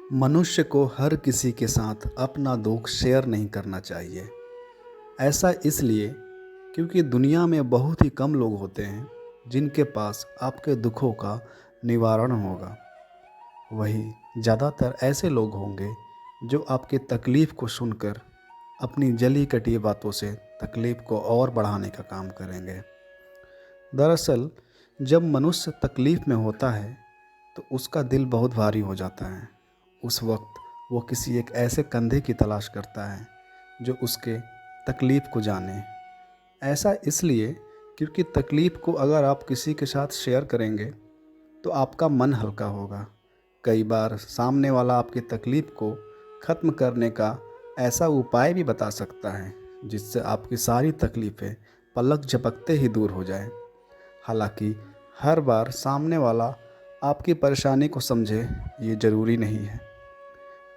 मनुष्य को हर किसी के साथ अपना दुख शेयर नहीं करना चाहिए। ऐसा इसलिए क्योंकि दुनिया में बहुत ही कम लोग होते हैं जिनके पास आपके दुखों का निवारण होगा। वही ज़्यादातर ऐसे लोग होंगे जो आपकी तकलीफ़ को सुनकर अपनी जली कटी बातों से तकलीफ़ को और बढ़ाने का काम करेंगे। दरअसल जब मनुष्य तकलीफ़ में होता है तो उसका दिल बहुत भारी हो जाता है। उस वक्त वो किसी एक ऐसे कंधे की तलाश करता है जो उसके तकलीफ़ को जाने। ऐसा इसलिए क्योंकि तकलीफ़ को अगर आप किसी के साथ शेयर करेंगे तो आपका मन हल्का होगा। कई बार सामने वाला आपकी तकलीफ़ को ख़त्म करने का ऐसा उपाय भी बता सकता है जिससे आपकी सारी तकलीफ़ें पलक झपकते ही दूर हो जाएं। हालांकि हर बार सामने वाला आपकी परेशानी को समझे ये ज़रूरी नहीं है।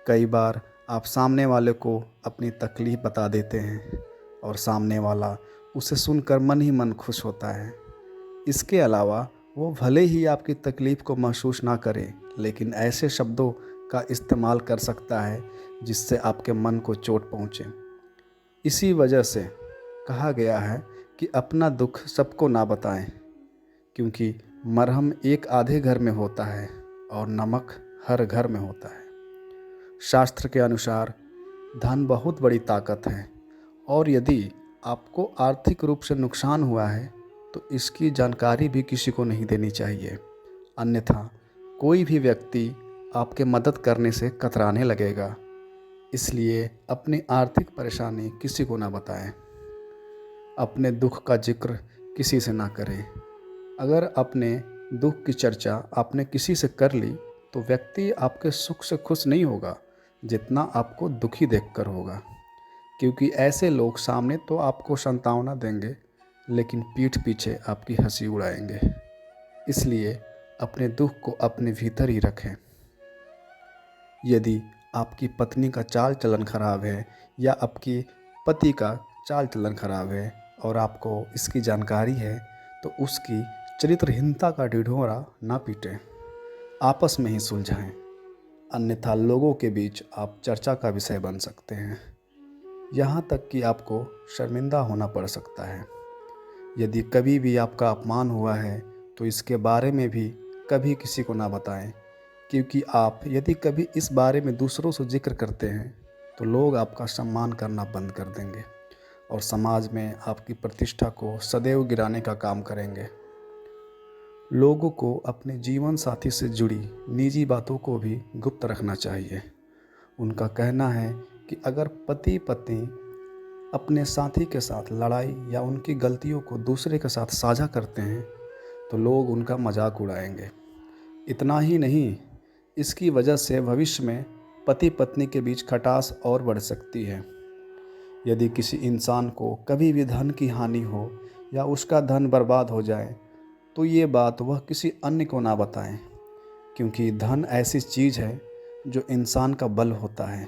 कई बार आप सामने वाले को अपनी तकलीफ़ बता देते हैं और सामने वाला उसे सुनकर मन ही मन खुश होता है। इसके अलावा वो भले ही आपकी तकलीफ़ को महसूस ना करे लेकिन ऐसे शब्दों का इस्तेमाल कर सकता है जिससे आपके मन को चोट पहुँचे। इसी वजह से कहा गया है कि अपना दुख सबको ना बताएं, क्योंकि मरहम एक आधे घर में होता है और नमक हर घर में होता है। शास्त्र के अनुसार धन बहुत बड़ी ताकत है और यदि आपको आर्थिक रूप से नुकसान हुआ है तो इसकी जानकारी भी किसी को नहीं देनी चाहिए, अन्यथा कोई भी व्यक्ति आपके मदद करने से कतराने लगेगा। इसलिए अपनी आर्थिक परेशानी किसी को ना बताएं। अपने दुख का जिक्र किसी से ना करें। अगर अपने दुख की चर्चा आपने किसी से कर ली तो व्यक्ति आपके सुख से खुश नहीं होगा जितना आपको दुखी देखकर होगा, क्योंकि ऐसे लोग सामने तो आपको सांत्वना देंगे लेकिन पीठ पीछे आपकी हंसी उड़ाएंगे। इसलिए अपने दुख को अपने भीतर ही रखें। यदि आपकी पत्नी का चाल चलन खराब है या आपके पति का चाल चलन खराब है और आपको इसकी जानकारी है तो उसकी चरित्रहीनता का ढिढोरा ना पीटें, आपस में ही सुलझाएं, अन्यथा लोगों के बीच आप चर्चा का विषय बन सकते हैं। यहाँ तक कि आपको शर्मिंदा होना पड़ सकता है। यदि कभी भी आपका अपमान हुआ है तो इसके बारे में भी कभी किसी को ना बताएं, क्योंकि आप यदि कभी इस बारे में दूसरों से जिक्र करते हैं तो लोग आपका सम्मान करना बंद कर देंगे और समाज में आपकी प्रतिष्ठा को सदैव गिराने का काम करेंगे। लोगों को अपने जीवन साथी से जुड़ी निजी बातों को भी गुप्त रखना चाहिए। उनका कहना है कि अगर पति पत्नी अपने साथी के साथ लड़ाई या उनकी गलतियों को दूसरे के साथ साझा करते हैं तो लोग उनका मजाक उड़ाएंगे। इतना ही नहीं, इसकी वजह से भविष्य में पति पत्नी के बीच खटास और बढ़ सकती है। यदि किसी इंसान को कभी भी धन की हानि हो या उसका धन बर्बाद हो जाए तो ये बात वह किसी अन्य को ना बताएं, क्योंकि धन ऐसी चीज़ है जो इंसान का बल होता है।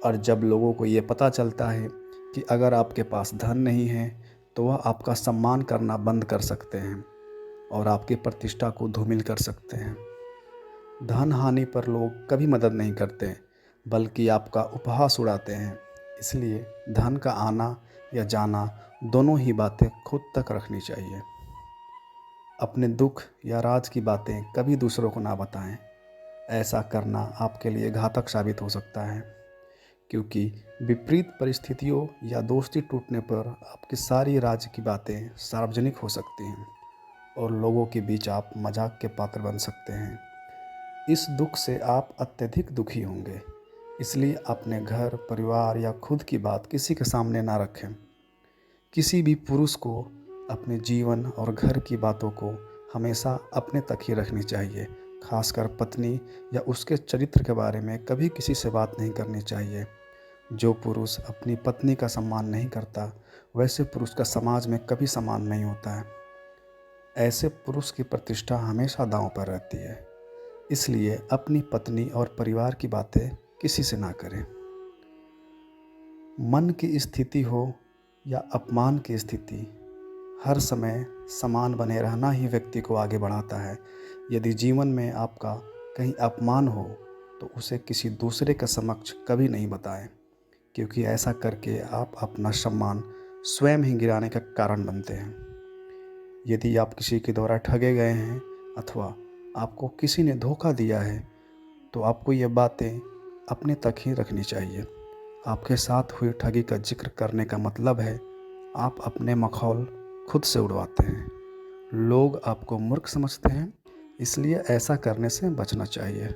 और जब लोगों को ये पता चलता है कि अगर आपके पास धन नहीं है तो वह आपका सम्मान करना बंद कर सकते हैं और आपकी प्रतिष्ठा को धूमिल कर सकते हैं। धन हानि पर लोग कभी मदद नहीं करते बल्कि आपका उपहास उड़ाते हैं। इसलिए धन का आना या जाना दोनों ही बातें खुद तक रखनी चाहिए। अपने दुख या राज की बातें कभी दूसरों को ना बताएं। ऐसा करना आपके लिए घातक साबित हो सकता है, क्योंकि विपरीत परिस्थितियों या दोस्ती टूटने पर आपकी सारी राज की बातें सार्वजनिक हो सकती हैं और लोगों के बीच आप मजाक के पात्र बन सकते हैं। इस दुख से आप अत्यधिक दुखी होंगे, इसलिए अपने घर परिवार या खुद की बात किसी के सामने ना रखें। किसी भी पुरुष को अपने जीवन और घर की बातों को हमेशा अपने तक ही रखनी चाहिए। खासकर पत्नी या उसके चरित्र के बारे में कभी किसी से बात नहीं करनी चाहिए। जो पुरुष अपनी पत्नी का सम्मान नहीं करता वैसे पुरुष का समाज में कभी सम्मान नहीं होता है। ऐसे पुरुष की प्रतिष्ठा हमेशा दांव पर रहती है। इसलिए अपनी पत्नी और परिवार की बातें किसी से ना करें। मन की स्थिति हो या अपमान की स्थिति, हर समय समान बने रहना ही व्यक्ति को आगे बढ़ाता है। यदि जीवन में आपका कहीं अपमान हो तो उसे किसी दूसरे के समक्ष कभी नहीं बताएं, क्योंकि ऐसा करके आप अपना सम्मान स्वयं ही गिराने का कारण बनते हैं। यदि आप किसी के द्वारा ठगे गए हैं अथवा आपको किसी ने धोखा दिया है, तो आपको ये बातें अपने तक ही रखनी चाहिए। आपके साथ हुई ठगी का जिक्र करने का मतलब है आप अपने मखौल खुद से उड़वाते हैं। लोग आपको मूर्ख समझते हैं, इसलिए ऐसा करने से बचना चाहिए।